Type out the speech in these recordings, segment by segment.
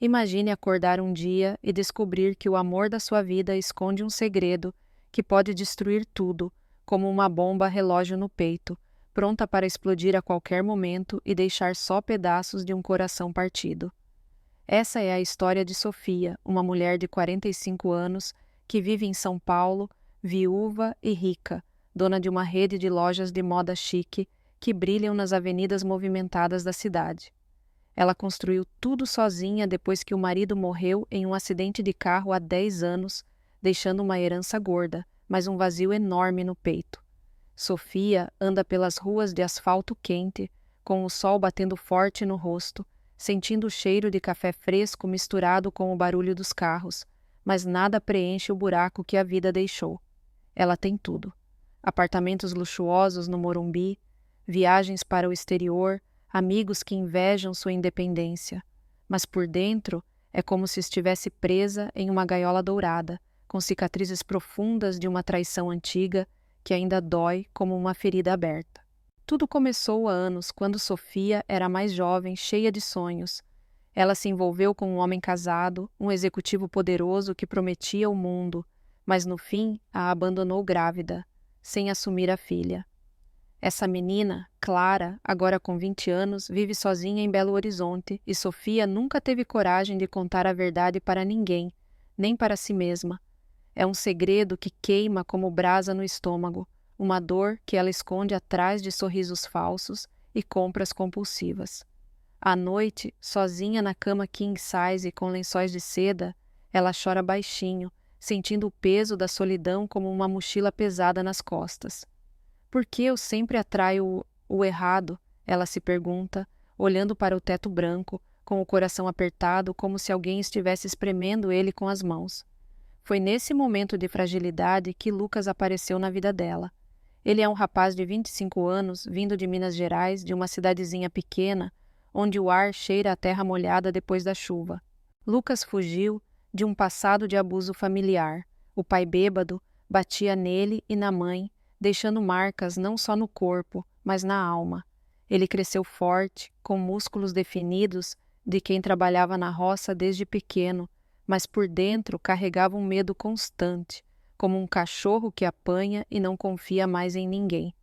Imagine acordar um dia e descobrir que o amor da sua vida esconde um segredo que pode destruir tudo, como uma bomba relógio no peito, pronta para explodir a qualquer momento e deixar só pedaços de um coração partido. Essa é a história de Sofia, uma mulher de 45 anos que vive em São Paulo, viúva e rica, dona de uma rede de lojas de moda chique que brilham nas avenidas movimentadas da cidade. Ela construiu tudo sozinha depois que o marido morreu em um acidente de carro há 10 anos, deixando uma herança gorda, mas um vazio enorme no peito. Sofia anda pelas ruas de asfalto quente, com o sol batendo forte no rosto, sentindo o cheiro de café fresco misturado com o barulho dos carros, mas nada preenche o buraco que a vida deixou. Ela tem tudo: apartamentos luxuosos no Morumbi, viagens para o exterior, amigos que invejam sua independência. Mas por dentro é como se estivesse presa em uma gaiola dourada, com cicatrizes profundas de uma traição antiga que ainda dói como uma ferida aberta. Tudo começou há anos, quando Sofia era mais jovem, cheia de sonhos. Ela se envolveu com um homem casado, um executivo poderoso que prometia o mundo, mas no fim a abandonou grávida, sem assumir a filha. Essa menina, Clara, agora com 20 anos, vive sozinha em Belo Horizonte e Sofia nunca teve coragem de contar a verdade para ninguém, nem para si mesma. É um segredo que queima como brasa no estômago, uma dor que ela esconde atrás de sorrisos falsos e compras compulsivas. À noite, sozinha na cama king size com lençóis de seda, ela chora baixinho, sentindo o peso da solidão como uma mochila pesada nas costas. Por que eu sempre atraio o errado? Ela se pergunta, olhando para o teto branco, com o coração apertado como se alguém estivesse espremendo ele com as mãos. Foi nesse momento de fragilidade que Lucas apareceu na vida dela. Ele é um rapaz de 25 anos, vindo de Minas Gerais, de uma cidadezinha pequena, onde o ar cheira a terra molhada depois da chuva. Lucas fugiu de um passado de abuso familiar. O pai bêbado batia nele e na mãe, deixando marcas não só no corpo, mas na alma. Ele cresceu forte, com músculos definidos de quem trabalhava na roça desde pequeno, mas por dentro carregava um medo constante, como um cachorro que apanha e não confia mais em ninguém.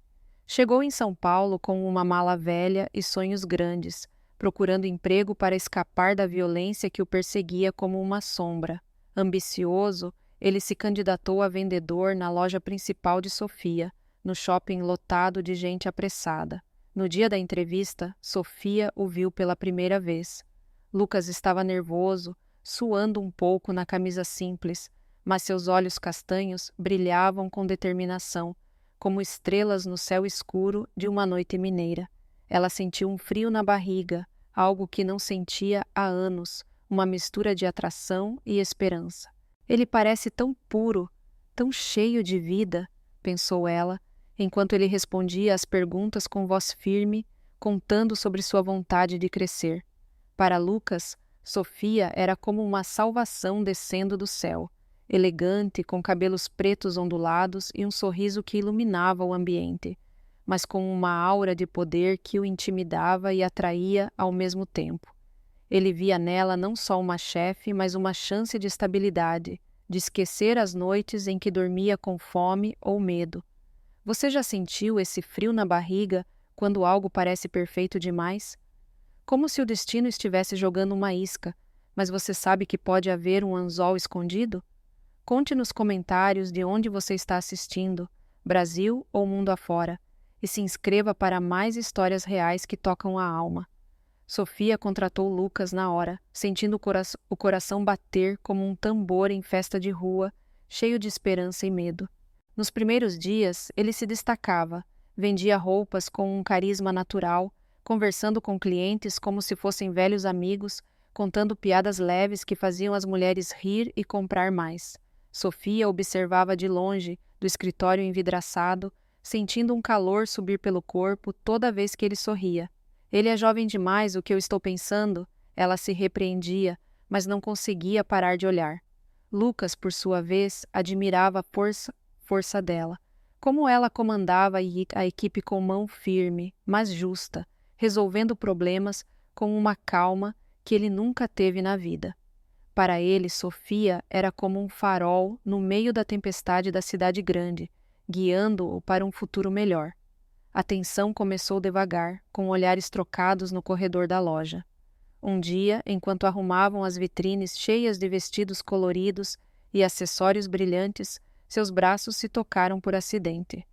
Chegou em São Paulo com uma mala velha e sonhos grandes, procurando emprego para escapar da violência que o perseguia como uma sombra. Ambicioso, ele se candidatou a vendedor na loja principal de Sofia, no shopping lotado de gente apressada. No dia da entrevista, Sofia o viu pela primeira vez. Lucas estava nervoso, suando um pouco na camisa simples, mas seus olhos castanhos brilhavam com determinação, como estrelas no céu escuro de uma noite mineira. Ela sentiu um frio na barriga, algo que não sentia há anos, uma mistura de atração e esperança. Ele parece tão puro, tão cheio de vida, pensou ela, enquanto ele respondia às perguntas com voz firme, contando sobre sua vontade de crescer. Para Lucas, Sofia era como uma salvação descendo do céu, elegante, com cabelos pretos ondulados e um sorriso que iluminava o ambiente, mas com uma aura de poder que o intimidava e atraía ao mesmo tempo. Ele via nela não só uma chefe, mas uma chance de estabilidade, de esquecer as noites em que dormia com fome ou medo. Você já sentiu esse frio na barriga quando algo parece perfeito demais? Como se o destino estivesse jogando uma isca, mas você sabe que pode haver um anzol escondido? Conte nos comentários de onde você está assistindo, Brasil ou mundo afora, e se inscreva para mais histórias reais que tocam a alma. Sofia contratou Lucas na hora, sentindo o coração bater como um tambor em festa de rua, cheio de esperança e medo. Nos primeiros dias, ele se destacava, vendia roupas com um carisma natural, conversando com clientes como se fossem velhos amigos, contando piadas leves que faziam as mulheres rir e comprar mais. Sofia observava de longe, do escritório envidraçado, sentindo um calor subir pelo corpo toda vez que ele sorria. Ele é jovem demais, o que eu estou pensando? Ela se repreendia, mas não conseguia parar de olhar. Lucas, por sua vez, admirava a força dela. Como ela comandava a equipe com mão firme, mas justa, resolvendo problemas com uma calma que ele nunca teve na vida. Para ele, Sofia era como um farol no meio da tempestade da cidade grande, guiando-o para um futuro melhor. A tensão começou devagar, com olhares trocados no corredor da loja. Um dia, enquanto arrumavam as vitrines cheias de vestidos coloridos e acessórios brilhantes, seus braços se tocaram por acidente.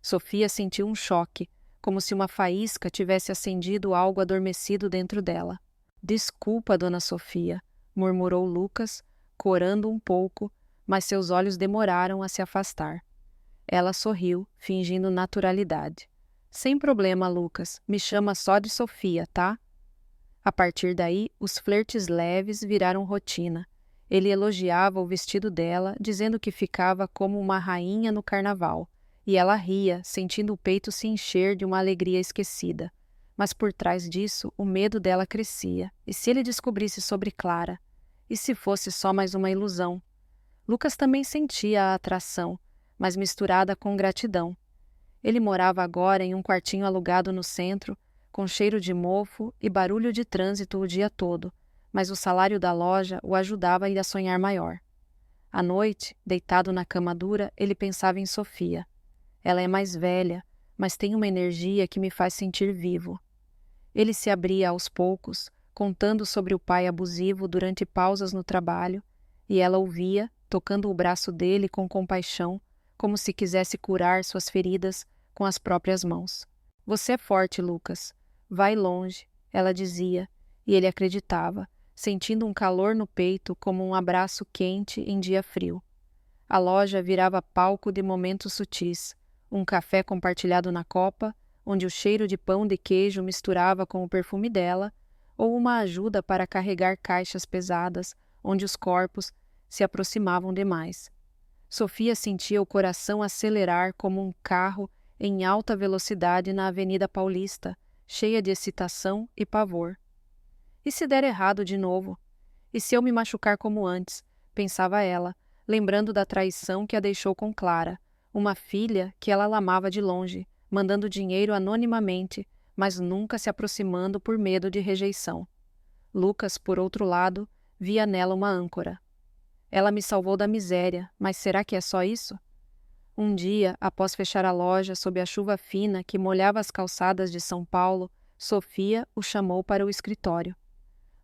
Sofia sentiu um choque, como se uma faísca tivesse acendido algo adormecido dentro dela. "Desculpa, dona Sofia", murmurou Lucas, corando um pouco, mas seus olhos demoraram a se afastar. Ela sorriu, fingindo naturalidade. "Sem problema, Lucas. Me chama só de Sofia, tá?" A partir daí, os flertes leves viraram rotina. Ele elogiava o vestido dela, dizendo que ficava como uma rainha no carnaval, e ela ria, sentindo o peito se encher de uma alegria esquecida. Mas por trás disso, o medo dela crescia. E se ele descobrisse sobre Clara? E se fosse só mais uma ilusão? Lucas também sentia a atração, mas misturada com gratidão. Ele morava agora em um quartinho alugado no centro, com cheiro de mofo e barulho de trânsito o dia todo, mas o salário da loja o ajudava a ir a sonhar maior. À noite, deitado na cama dura, ele pensava em Sofia. Ela é mais velha, mas tem uma energia que me faz sentir vivo. Ele se abria aos poucos, contando sobre o pai abusivo durante pausas no trabalho, e ela ouvia, tocando o braço dele com compaixão, como se quisesse curar suas feridas com as próprias mãos. "Você é forte, Lucas. Vai longe", ela dizia, e ele acreditava, sentindo um calor no peito como um abraço quente em dia frio. A loja virava palco de momentos sutis, um café compartilhado na copa, onde o cheiro de pão de queijo misturava com o perfume dela, ou uma ajuda para carregar caixas pesadas, onde os corpos se aproximavam demais. Sofia sentia o coração acelerar como um carro em alta velocidade na Avenida Paulista, cheia de excitação e pavor. "E se der errado de novo? E se eu me machucar como antes?", pensava ela, lembrando da traição que a deixou com Clara, uma filha que ela amava de longe, mandando dinheiro anonimamente, mas nunca se aproximando por medo de rejeição. Lucas, por outro lado, via nela uma âncora. "Ela me salvou da miséria, mas será que é só isso?" Um dia, após fechar a loja sob a chuva fina que molhava as calçadas de São Paulo, Sofia o chamou para o escritório.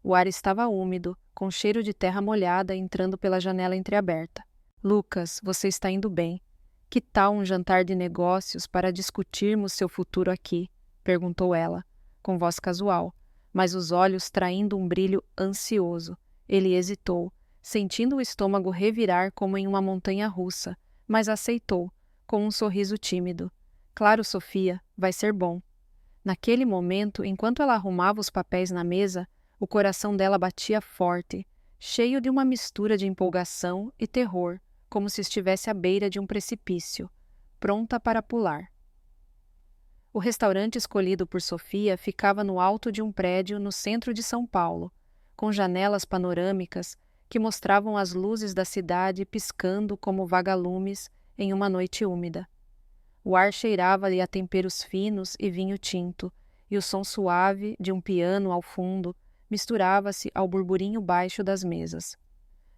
O ar estava úmido, com cheiro de terra molhada entrando pela janela entreaberta. "Lucas, você está indo bem. Que tal um jantar de negócios para discutirmos seu futuro aqui?", perguntou ela, com voz casual, mas os olhos traindo um brilho ansioso. Ele hesitou, sentindo o estômago revirar como em uma montanha russa, mas aceitou, com um sorriso tímido. "Claro, Sofia, vai ser bom." Naquele momento, enquanto ela arrumava os papéis na mesa, o coração dela batia forte, cheio de uma mistura de empolgação e terror, como se estivesse à beira de um precipício, pronta para pular. O restaurante escolhido por Sofia ficava no alto de um prédio no centro de São Paulo, com janelas panorâmicas que mostravam as luzes da cidade piscando como vagalumes em uma noite úmida. O ar cheirava-lhe a temperos finos e vinho tinto, e o som suave de um piano ao fundo misturava-se ao burburinho baixo das mesas.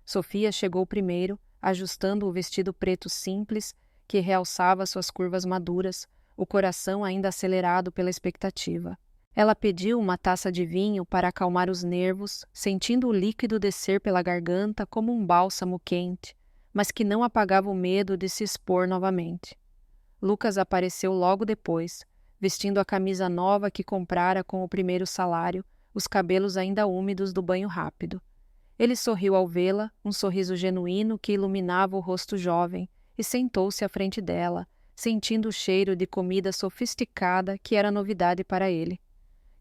Sofia chegou primeiro, ajustando o vestido preto simples que realçava suas curvas maduras, o coração ainda acelerado pela expectativa. Ela pediu uma taça de vinho para acalmar os nervos, sentindo o líquido descer pela garganta como um bálsamo quente, mas que não apagava o medo de se expor novamente. Lucas apareceu logo depois, vestindo a camisa nova que comprara com o primeiro salário, os cabelos ainda úmidos do banho rápido. Ele sorriu ao vê-la, um sorriso genuíno que iluminava o rosto jovem, e sentou-se à frente dela, sentindo o cheiro de comida sofisticada que era novidade para ele.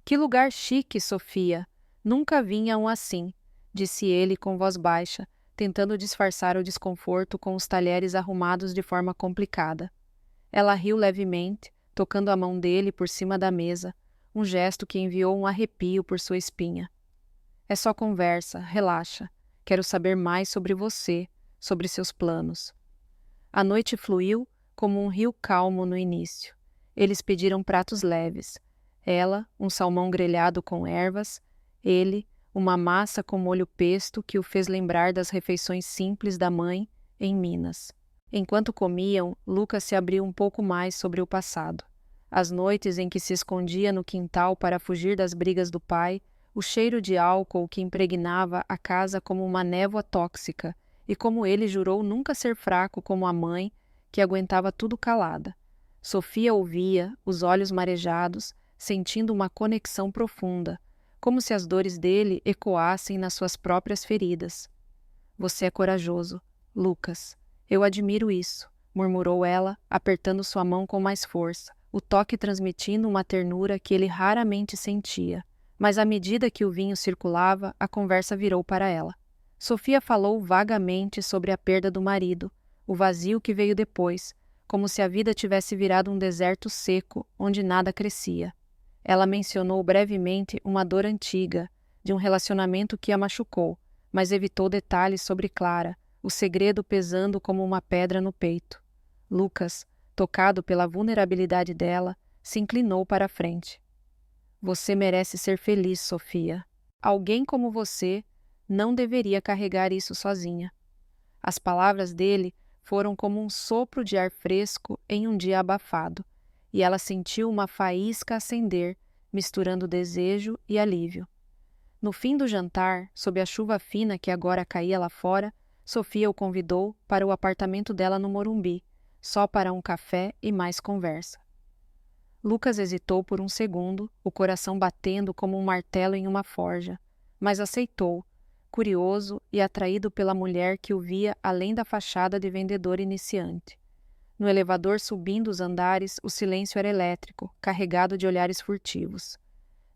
"Que lugar chique, Sofia! Nunca vinha um assim", disse ele com voz baixa, tentando disfarçar o desconforto com os talheres arrumados de forma complicada. Ela riu levemente, tocando a mão dele por cima da mesa, um gesto que enviou um arrepio por sua espinha. "É só conversa, relaxa. Quero saber mais sobre você, sobre seus planos." A noite fluiu como um rio calmo no início. Eles pediram pratos leves. Ela, um salmão grelhado com ervas, ele, uma massa com molho pesto que o fez lembrar das refeições simples da mãe em Minas. Enquanto comiam, Lucas se abriu um pouco mais sobre o passado. As noites em que se escondia no quintal para fugir das brigas do pai, o cheiro de álcool que impregnava a casa como uma névoa tóxica, e como ele jurou nunca ser fraco como a mãe, que aguentava tudo calada. Sofia ouvia, os olhos marejados, sentindo uma conexão profunda, como se as dores dele ecoassem nas suas próprias feridas. Você é corajoso, Lucas. Eu admiro isso, murmurou ela, apertando sua mão com mais força, o toque transmitindo uma ternura que ele raramente sentia. Mas à medida que o vinho circulava, a conversa virou para ela. Sofia falou vagamente sobre a perda do marido, o vazio que veio depois, como se a vida tivesse virado um deserto seco onde nada crescia. Ela mencionou brevemente uma dor antiga, de um relacionamento que a machucou, mas evitou detalhes sobre Clara, o segredo pesando como uma pedra no peito. Lucas, tocado pela vulnerabilidade dela, se inclinou para a frente. Você merece ser feliz, Sofia. Alguém como você não deveria carregar isso sozinha. As palavras dele foram como um sopro de ar fresco em um dia abafado, e ela sentiu uma faísca acender, misturando desejo e alívio. No fim do jantar, sob a chuva fina que agora caía lá fora, Sofia o convidou para o apartamento dela no Morumbi, só para um café e mais conversa. Lucas hesitou por um segundo, o coração batendo como um martelo em uma forja, mas aceitou, curioso e atraído pela mulher que o via além da fachada de vendedor iniciante. No elevador subindo os andares, o silêncio era elétrico, carregado de olhares furtivos.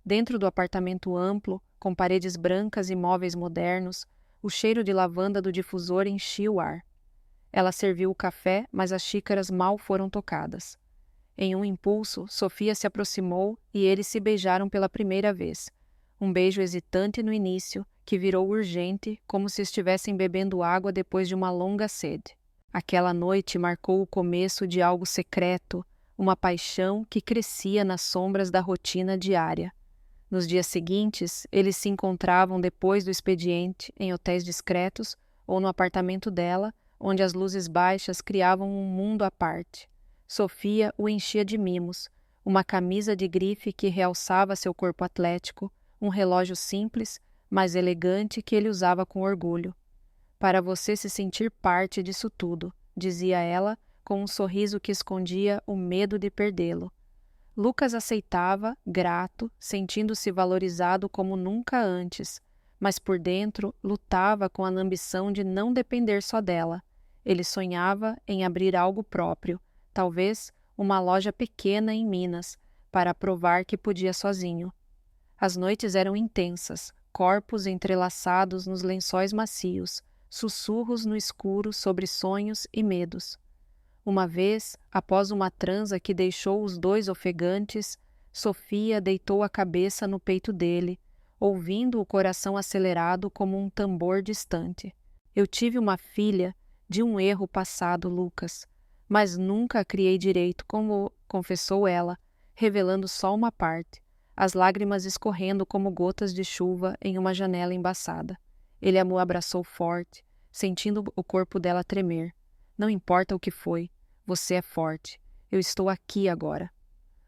Dentro do apartamento amplo, com paredes brancas e móveis modernos, o cheiro de lavanda do difusor enchia o ar. Ela serviu o café, mas as xícaras mal foram tocadas. Em um impulso, Sofia se aproximou e eles se beijaram pela primeira vez. Um beijo hesitante no início, que virou urgente, como se estivessem bebendo água depois de uma longa sede. Aquela noite marcou o começo de algo secreto, uma paixão que crescia nas sombras da rotina diária. Nos dias seguintes, eles se encontravam depois do expediente, em hotéis discretos ou no apartamento dela, onde as luzes baixas criavam um mundo à parte. Sofia o enchia de mimos, uma camisa de grife que realçava seu corpo atlético, um relógio simples, mas elegante que ele usava com orgulho. Para você se sentir parte disso tudo, dizia ela, com um sorriso que escondia o medo de perdê-lo. Lucas aceitava, grato, sentindo-se valorizado como nunca antes, mas por dentro lutava com a ambição de não depender só dela. Ele sonhava em abrir algo próprio, talvez uma loja pequena em Minas, para provar que podia sozinho. As noites eram intensas, corpos entrelaçados nos lençóis macios, sussurros no escuro sobre sonhos e medos. Uma vez, após uma transa que deixou os dois ofegantes, Sofia deitou a cabeça no peito dele, ouvindo o coração acelerado como um tambor distante. Eu tive uma filha de um erro passado, Lucas, mas nunca a criei direito, como confessou ela, revelando só uma parte, as lágrimas escorrendo como gotas de chuva em uma janela embaçada. Ele a abraçou forte, sentindo o corpo dela tremer. Não importa o que foi, você é forte. Eu estou aqui agora.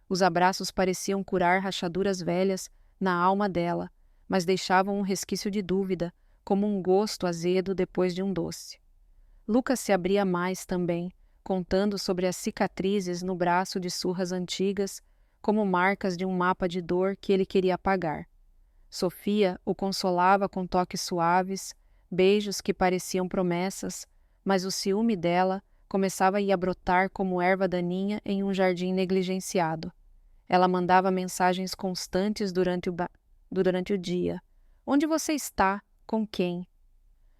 Os abraços pareciam curar rachaduras velhas na alma dela, mas deixavam um resquício de dúvida, como um gosto azedo depois de um doce. Lucas se abria mais também, contando sobre as cicatrizes no braço de surras antigas, como marcas de um mapa de dor que ele queria apagar. Sofia o consolava com toques suaves, beijos que pareciam promessas, mas o ciúme dela começava a brotar como erva daninha em um jardim negligenciado. Ela mandava mensagens constantes durante o dia. Onde você está? Com quem?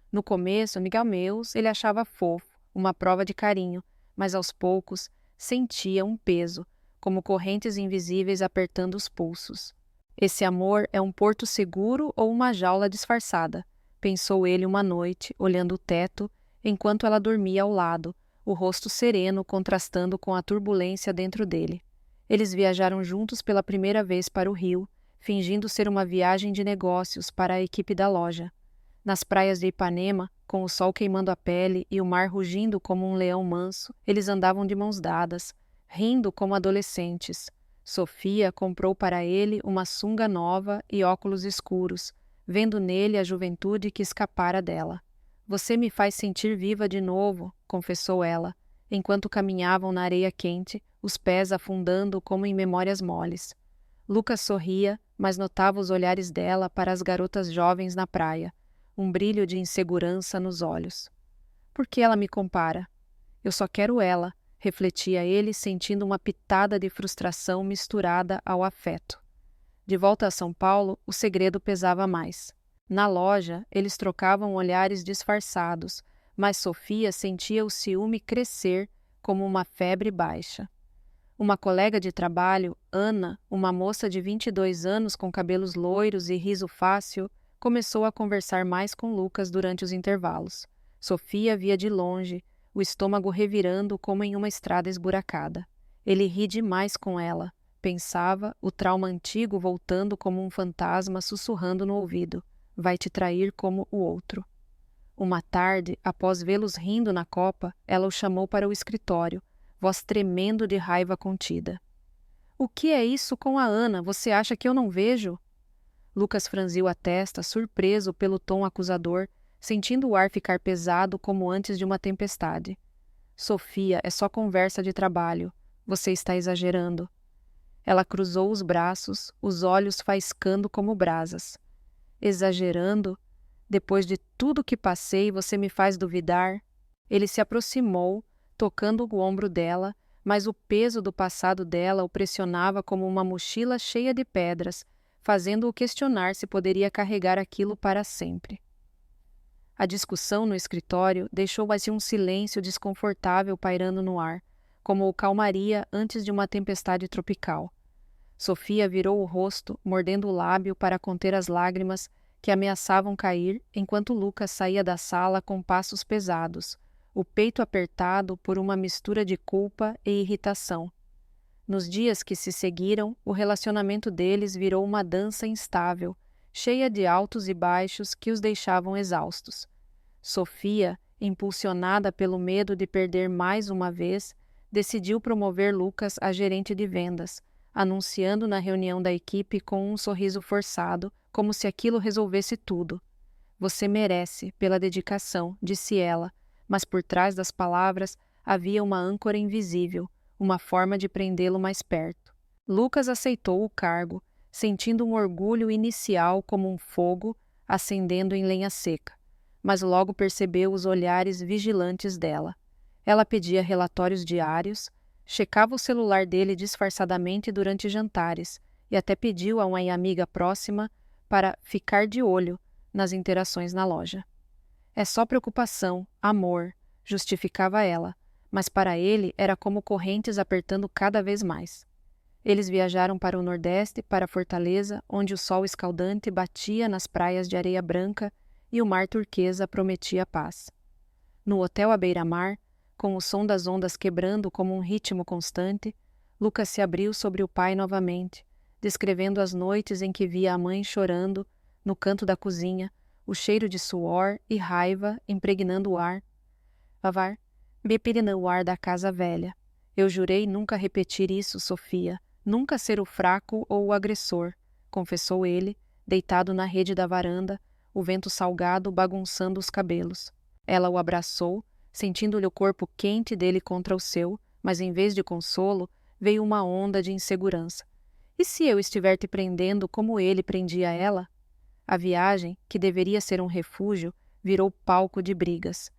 No começo, amiga meus, ele achava fofo, uma prova de carinho, mas aos poucos sentia um peso, como correntes invisíveis apertando os pulsos. Esse amor é um porto seguro ou uma jaula disfarçada, pensou ele uma noite, olhando o teto, enquanto ela dormia ao lado, o rosto sereno contrastando com a turbulência dentro dele. Eles viajaram juntos pela primeira vez para o Rio, fingindo ser uma viagem de negócios para a equipe da loja. Nas praias de Ipanema, com o sol queimando a pele e o mar rugindo como um leão manso, eles andavam de mãos dadas, rindo como adolescentes. Sofia comprou para ele uma sunga nova e óculos escuros, vendo nele a juventude que escapara dela. "Você me faz sentir viva de novo", confessou ela, enquanto caminhavam na areia quente, os pés afundando como em memórias moles. Lucas sorria, mas notava os olhares dela para as garotas jovens na praia, um brilho de insegurança nos olhos. "Por que ela me compara? Eu só quero ela", refletia ele, sentindo uma pitada de frustração misturada ao afeto. De volta a São Paulo, o segredo pesava mais. Na loja, eles trocavam olhares disfarçados, mas Sofia sentia o ciúme crescer como uma febre baixa. Uma colega de trabalho, Ana, uma moça de 22 anos com cabelos loiros e riso fácil, começou a conversar mais com Lucas durante os intervalos. Sofia via de longe, o estômago revirando como em uma estrada esburacada. Ele ri demais com ela, pensava, o trauma antigo voltando como um fantasma sussurrando no ouvido. Vai te trair como o outro. Uma tarde, após vê-los rindo na copa, ela o chamou para o escritório, voz tremendo de raiva contida. "O que é isso com a Ana? Você acha que eu não vejo?" Lucas franziu a testa, surpreso pelo tom acusador, sentindo o ar ficar pesado como antes de uma tempestade. "Sofia, é só conversa de trabalho. Você está exagerando." Ela cruzou os braços, os olhos faiscando como brasas. "Exagerando? Depois de tudo que passei, você me faz duvidar?" Ele se aproximou, tocando o ombro dela, mas o peso do passado dela o pressionava como uma mochila cheia de pedras, fazendo-o questionar se poderia carregar aquilo para sempre. A discussão no escritório deixou assim um silêncio desconfortável pairando no ar, como o calmaria antes de uma tempestade tropical. Sofia virou o rosto, mordendo o lábio para conter as lágrimas que ameaçavam cair, enquanto Lucas saía da sala com passos pesados, o peito apertado por uma mistura de culpa e irritação. Nos dias que se seguiram, o relacionamento deles virou uma dança instável, cheia de altos e baixos que os deixavam exaustos. Sofia, impulsionada pelo medo de perder mais uma vez, decidiu promover Lucas a gerente de vendas, anunciando na reunião da equipe com um sorriso forçado, como se aquilo resolvesse tudo. "Você merece, pela dedicação", disse ela, mas por trás das palavras havia uma âncora invisível, uma forma de prendê-lo mais perto. Lucas aceitou o cargo, sentindo um orgulho inicial como um fogo acendendo em lenha seca, mas logo percebeu os olhares vigilantes dela. Ela pedia relatórios diários, checava o celular dele disfarçadamente durante jantares e até pediu a uma amiga próxima para ficar de olho nas interações na loja. "É só preocupação, amor", justificava ela, mas para ele era como correntes apertando cada vez mais. Eles viajaram para o Nordeste, para Fortaleza, onde o sol escaldante batia nas praias de areia branca e o mar turquesa prometia paz. No hotel à beira-mar, com o som das ondas quebrando como um ritmo constante, Lucas se abriu sobre o pai novamente, descrevendo as noites em que via a mãe chorando no canto da cozinha, o cheiro de suor e raiva impregnando o ar. "Lavar, bebida o ar da casa velha. Eu jurei nunca repetir isso, Sofia, nunca ser o fraco ou o agressor", confessou ele, deitado na rede da varanda, o vento salgado bagunçando os cabelos. Ela o abraçou, sentindo-lhe o corpo quente dele contra o seu, mas em vez de consolo, veio uma onda de insegurança. "E se eu estiver te prendendo como ele prendia ela?" A viagem, que deveria ser um refúgio, virou palco de brigas.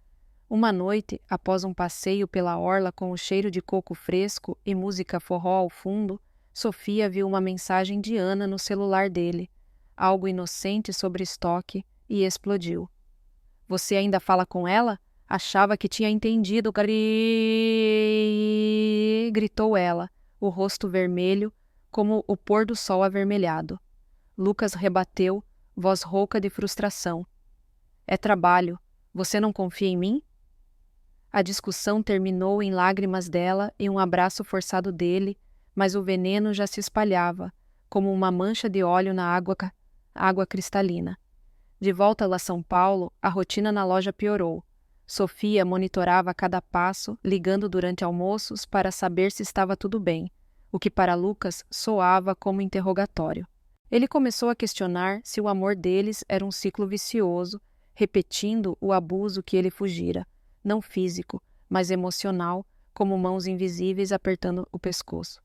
Uma noite, após um passeio pela orla com o cheiro de coco fresco e música forró ao fundo, Sofia viu uma mensagem de Ana no celular dele, algo inocente sobre estoque, e explodiu. "Você ainda fala com ela? Achava que tinha entendido", gritou ela, o rosto vermelho, como o pôr do sol avermelhado. Lucas rebateu, voz rouca de frustração. "É trabalho. Você não confia em mim?" A discussão terminou em lágrimas dela e um abraço forçado dele, mas o veneno já se espalhava, como uma mancha de óleo na água cristalina. De volta a São Paulo, a rotina na loja piorou. Sofia monitorava cada passo, ligando durante almoços para saber se estava tudo bem, o que para Lucas soava como interrogatório. Ele começou a questionar se o amor deles era um ciclo vicioso, repetindo o abuso que ele fugira, não físico, mas emocional, como mãos invisíveis apertando o pescoço.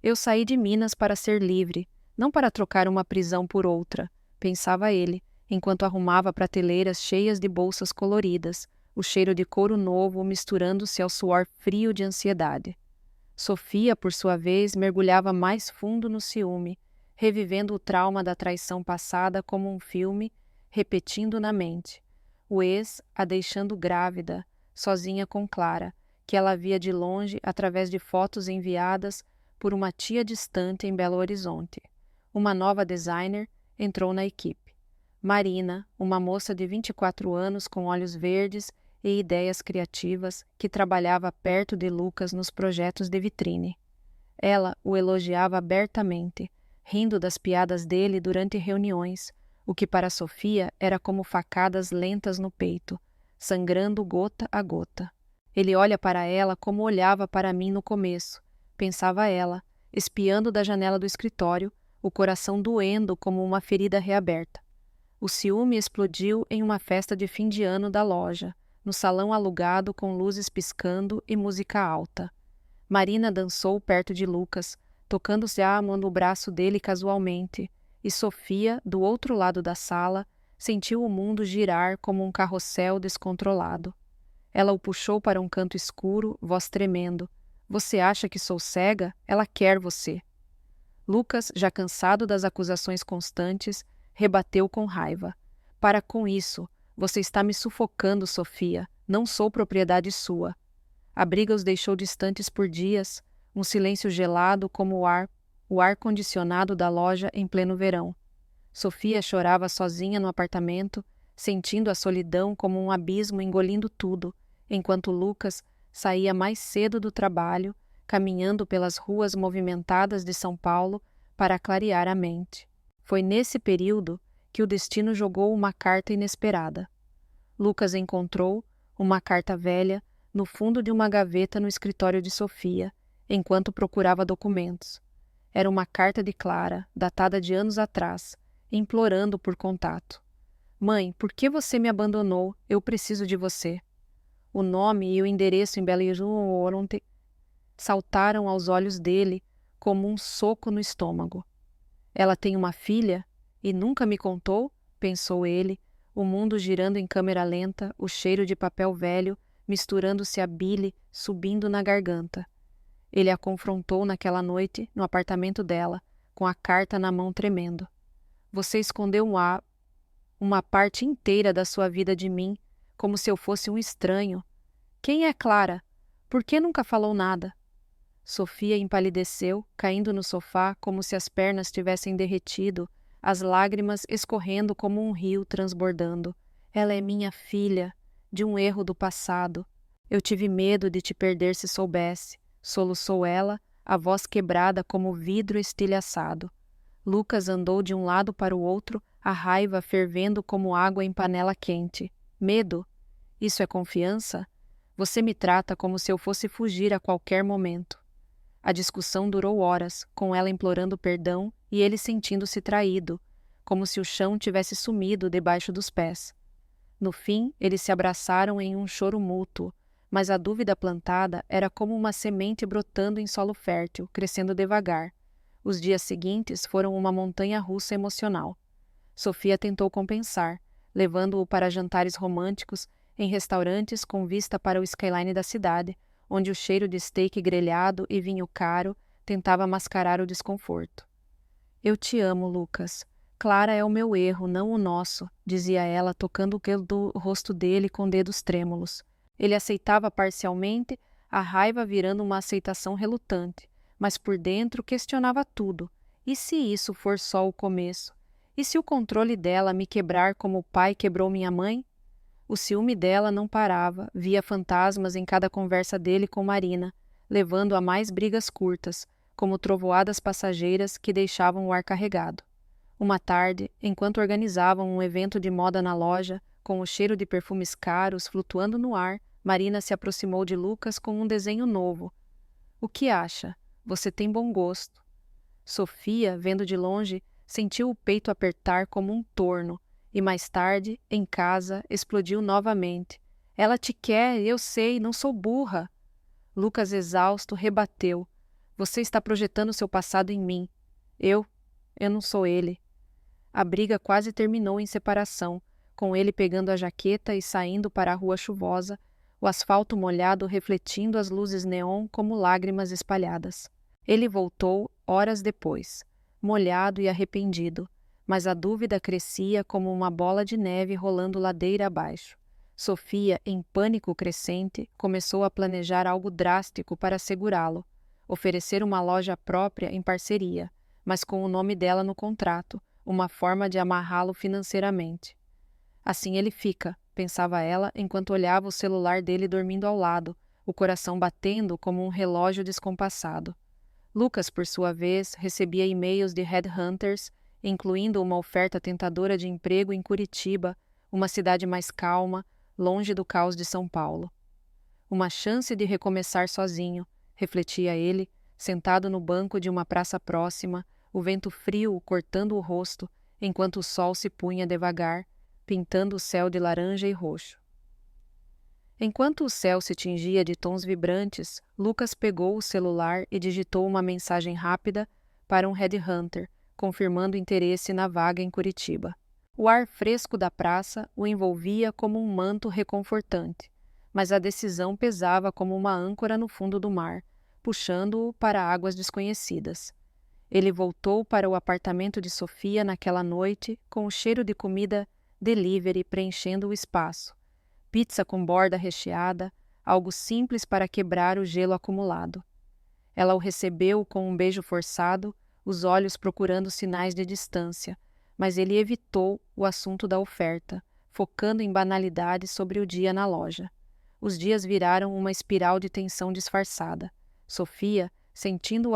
Eu saí de Minas para ser livre, não para trocar uma prisão por outra, pensava ele, enquanto arrumava prateleiras cheias de bolsas coloridas, o cheiro de couro novo misturando-se ao suor frio de ansiedade. Sofia, por sua vez, mergulhava mais fundo no ciúme, revivendo o trauma da traição passada como um filme, repetindo na mente. O ex a deixando grávida, sozinha com Clara, que ela via de longe através de fotos enviadas por uma tia distante em Belo Horizonte. Uma nova designer entrou na equipe. Marina, uma moça de 24 anos com olhos verdes e ideias criativas, que trabalhava perto de Lucas nos projetos de vitrine. Ela o elogiava abertamente, rindo das piadas dele durante reuniões, o que para Sofia era como facadas lentas no peito, sangrando gota a gota. Ele olha para ela como olhava para mim no começo, pensava ela, espiando da janela do escritório, o coração doendo como uma ferida reaberta. O ciúme explodiu em uma festa de fim de ano da loja, no salão alugado com luzes piscando e música alta. Marina dançou perto de Lucas, tocando-se a mão no braço dele casualmente, e Sofia, do outro lado da sala, sentiu o mundo girar como um carrossel descontrolado. Ela o puxou para um canto escuro, voz tremendo. Você acha que sou cega? Ela quer você. Lucas, já cansado das acusações constantes, rebateu com raiva. Para com isso. Você está me sufocando, Sofia. Não sou propriedade sua. A briga os deixou distantes por dias, um silêncio gelado como o ar-condicionado da loja em pleno verão. Sofia chorava sozinha no apartamento, sentindo a solidão como um abismo engolindo tudo, enquanto Lucas saía mais cedo do trabalho, caminhando pelas ruas movimentadas de São Paulo para clarear a mente. Foi nesse período que o destino jogou uma carta inesperada. Lucas encontrou uma carta velha no fundo de uma gaveta no escritório de Sofia, enquanto procurava documentos. Era uma carta de Clara, datada de anos atrás, implorando por contato. Mãe, por que você me abandonou? Eu preciso de você. O nome e o endereço em Belo Horizonte saltaram aos olhos dele como um soco no estômago. Ela tem uma filha? E nunca me contou? Pensou ele, o mundo girando em câmera lenta, o cheiro de papel velho misturando-se a bile subindo na garganta. Ele a confrontou naquela noite, no apartamento dela, com a carta na mão tremendo. Você escondeu uma parte inteira da sua vida de mim, como se eu fosse um estranho. Quem é Clara? Por que nunca falou nada? Sofia empalideceu, caindo no sofá como se as pernas tivessem derretido, as lágrimas escorrendo como um rio transbordando. Ela é minha filha, de um erro do passado. Eu tive medo de te perder se soubesse, soluçou ela, a voz quebrada como vidro estilhaçado. Lucas andou de um lado para o outro, a raiva fervendo como água em panela quente. Medo? Isso é confiança? Você me trata como se eu fosse fugir a qualquer momento. A discussão durou horas, com ela implorando perdão e ele sentindo-se traído, como se o chão tivesse sumido debaixo dos pés. No fim, eles se abraçaram em um choro mútuo, mas a dúvida plantada era como uma semente brotando em solo fértil, crescendo devagar. Os dias seguintes foram uma montanha-russa emocional. Sofia tentou compensar, levando-o para jantares românticos em restaurantes com vista para o skyline da cidade, onde o cheiro de steak grelhado e vinho caro tentava mascarar o desconforto. Eu te amo, Lucas. Clara é o meu erro, não o nosso, dizia ela, tocando o rosto dele com dedos trêmulos. Ele aceitava parcialmente, a raiva virando uma aceitação relutante, mas por dentro questionava tudo. E se isso for só o começo? E se o controle dela me quebrar como o pai quebrou minha mãe? O ciúme dela não parava, via fantasmas em cada conversa dele com Marina, levando a mais brigas curtas, como trovoadas passageiras que deixavam o ar carregado. Uma tarde, enquanto organizavam um evento de moda na loja, com o cheiro de perfumes caros flutuando no ar, Marina se aproximou de Lucas com um desenho novo. "O que acha? Você tem bom gosto." Sofia, vendo de longe, sentiu o peito apertar como um torno, e mais tarde, em casa, explodiu novamente. "Ela te quer, eu sei, não sou burra." Lucas, exausto, rebateu. "Você está projetando seu passado em mim. Eu não sou ele." A briga quase terminou em separação, com ele pegando a jaqueta e saindo para a rua chuvosa, o asfalto molhado refletindo as luzes neon como lágrimas espalhadas. Ele voltou horas depois, molhado e arrependido, mas a dúvida crescia como uma bola de neve rolando ladeira abaixo. Sofia, em pânico crescente, começou a planejar algo drástico para segurá-lo, oferecer uma loja própria em parceria, mas com o nome dela no contrato, uma forma de amarrá-lo financeiramente. "Assim ele fica", pensava ela enquanto olhava o celular dele dormindo ao lado, o coração batendo como um relógio descompassado. Lucas, por sua vez, recebia e-mails de headhunters, incluindo uma oferta tentadora de emprego em Curitiba, uma cidade mais calma, longe do caos de São Paulo. Uma chance de recomeçar sozinho, refletia ele, sentado no banco de uma praça próxima, o vento frio o cortando o rosto, enquanto o sol se punha devagar, pintando o céu de laranja e roxo. Enquanto o céu se tingia de tons vibrantes, Lucas pegou o celular e digitou uma mensagem rápida para um headhunter, confirmando interesse na vaga em Curitiba. O ar fresco da praça o envolvia como um manto reconfortante, mas a decisão pesava como uma âncora no fundo do mar, puxando-o para águas desconhecidas. Ele voltou para o apartamento de Sofia naquela noite, com o cheiro de comida delivery preenchendo o espaço. Pizza com borda recheada, algo simples para quebrar o gelo acumulado. Ela o recebeu com um beijo forçado, os olhos procurando sinais de distância, mas ele evitou o assunto da oferta, focando em banalidades sobre o dia na loja. Os dias viraram uma espiral de tensão disfarçada. Sofia, sentindo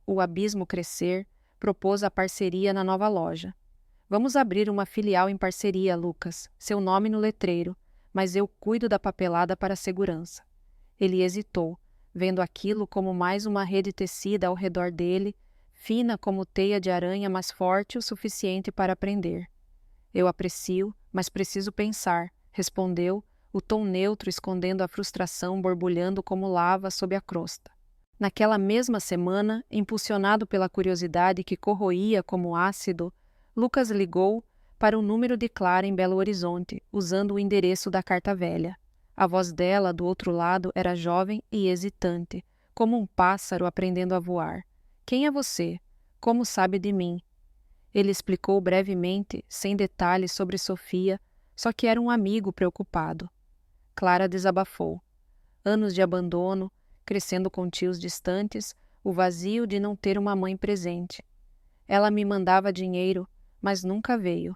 o abismo crescer, propôs a parceria na nova loja. "Vamos abrir uma filial em parceria, Lucas, seu nome no letreiro, mas eu cuido da papelada para a segurança." Ele hesitou, vendo aquilo como mais uma rede tecida ao redor dele, fina como teia de aranha, mas forte o suficiente para prender. "Eu aprecio, mas preciso pensar", respondeu, o tom neutro escondendo a frustração borbulhando como lava sob a crosta. Naquela mesma semana, impulsionado pela curiosidade que corroía como ácido, Lucas ligou para o número de Clara em Belo Horizonte, usando o endereço da carta velha. A voz dela, do outro lado, era jovem e hesitante, como um pássaro aprendendo a voar. "Quem é você? Como sabe de mim?" Ele explicou brevemente, sem detalhes sobre Sofia, só que era um amigo preocupado. Clara desabafou. Anos de abandono, crescendo com tios distantes, o vazio de não ter uma mãe presente. "Ela me mandava dinheiro, mas nunca veio."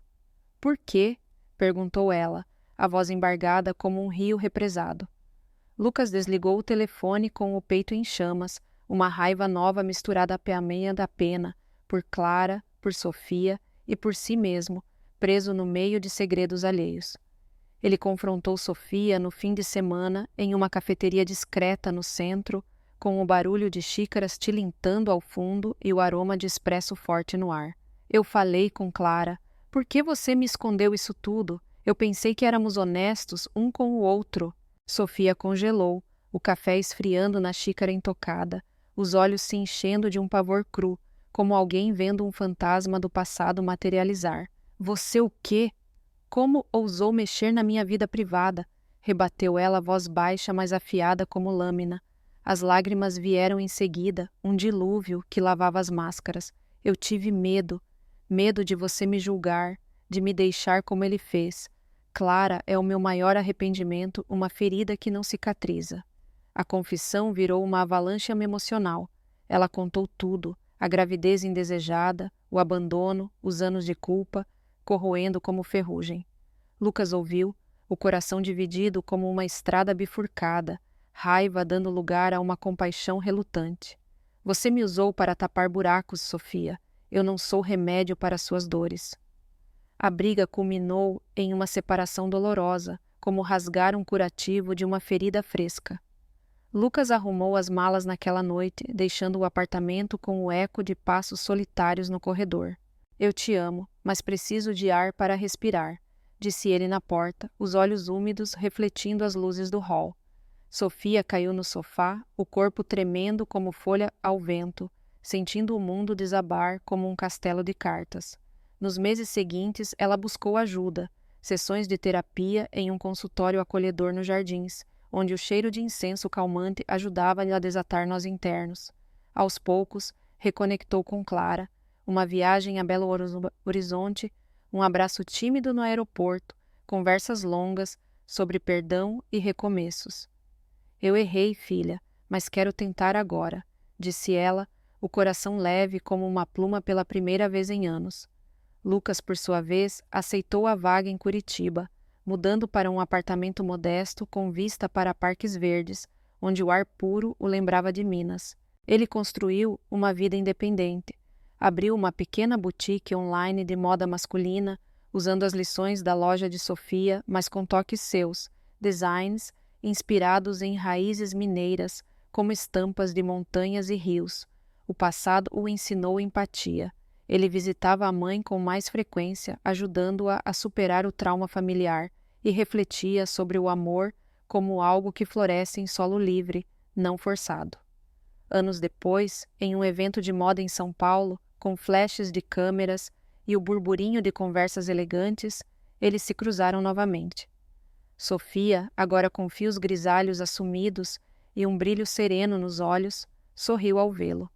"Por quê?" perguntou ela, a voz embargada como um rio represado. Lucas desligou o telefone com o peito em chamas, uma raiva nova misturada à meia da pena, por Clara, por Sofia e por si mesmo, preso no meio de segredos alheios. Ele confrontou Sofia no fim de semana em uma cafeteria discreta no centro, com o barulho de xícaras tilintando ao fundo e o aroma de expresso forte no ar. "Eu falei com Clara. Por que você me escondeu isso tudo? Eu pensei que éramos honestos um com o outro." Sofia congelou, o café esfriando na xícara intocada, os olhos se enchendo de um pavor cru, como alguém vendo um fantasma do passado materializar. "Você o quê? Como ousou mexer na minha vida privada?" rebateu ela, voz baixa, mas afiada como lâmina. As lágrimas vieram em seguida, um dilúvio que lavava as máscaras. "Eu tive medo. Medo de você me julgar, de me deixar como ele fez. Clara é o meu maior arrependimento, uma ferida que não cicatriza." A confissão virou uma avalanche emocional. Ela contou tudo, a gravidez indesejada, o abandono, os anos de culpa, corroendo como ferrugem. Lucas ouviu, o coração dividido como uma estrada bifurcada, raiva dando lugar a uma compaixão relutante. Você me usou para tapar buracos, Sofia. Eu não sou remédio para suas dores. A briga culminou em uma separação dolorosa, como rasgar um curativo de uma ferida fresca. Lucas arrumou as malas naquela noite, deixando o apartamento com o eco de passos solitários no corredor. Eu te amo, mas preciso de ar para respirar, disse ele na porta, os olhos úmidos refletindo as luzes do hall. Sofia caiu no sofá, o corpo tremendo como folha ao vento, sentindo o mundo desabar como um castelo de cartas. Nos meses seguintes, ela buscou ajuda, sessões de terapia em um consultório acolhedor nos jardins, onde o cheiro de incenso calmante ajudava-lhe a desatar nós internos. Aos poucos, reconectou com Clara, uma viagem a Belo Horizonte, um abraço tímido no aeroporto, conversas longas sobre perdão e recomeços. Eu errei, filha, mas quero tentar agora, disse ela, o coração leve como uma pluma pela primeira vez em anos. Lucas, por sua vez, aceitou a vaga em Curitiba, mudando para um apartamento modesto com vista para parques verdes, onde o ar puro o lembrava de Minas. Ele construiu uma vida independente. Abriu uma pequena boutique online de moda masculina, usando as lições da loja de Sofia, mas com toques seus, designs inspirados em raízes mineiras, como estampas de montanhas e rios. O passado o ensinou empatia. Ele visitava a mãe com mais frequência, ajudando-a a superar o trauma familiar, e refletia sobre o amor como algo que floresce em solo livre, não forçado. Anos depois, em um evento de moda em São Paulo, com flashes de câmeras e o burburinho de conversas elegantes, eles se cruzaram novamente. Sofia, agora com fios grisalhos assumidos e um brilho sereno nos olhos, sorriu ao vê-lo.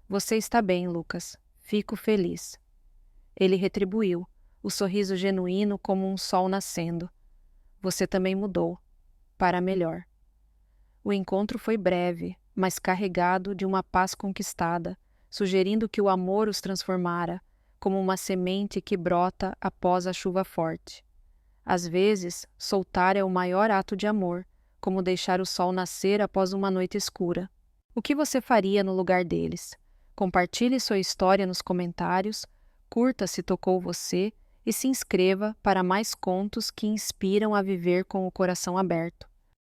Você está bem, Lucas. Fico feliz. Ele retribuiu, o sorriso genuíno como um sol nascendo. Você também mudou, para melhor. O encontro foi breve, mas carregado de uma paz conquistada, sugerindo que o amor os transformara, como uma semente que brota após a chuva forte. Às vezes, soltar é o maior ato de amor, como deixar o sol nascer após uma noite escura. O que você faria no lugar deles? Compartilhe sua história nos comentários, curta se tocou você e se inscreva para mais contos que inspiram a viver com o coração aberto.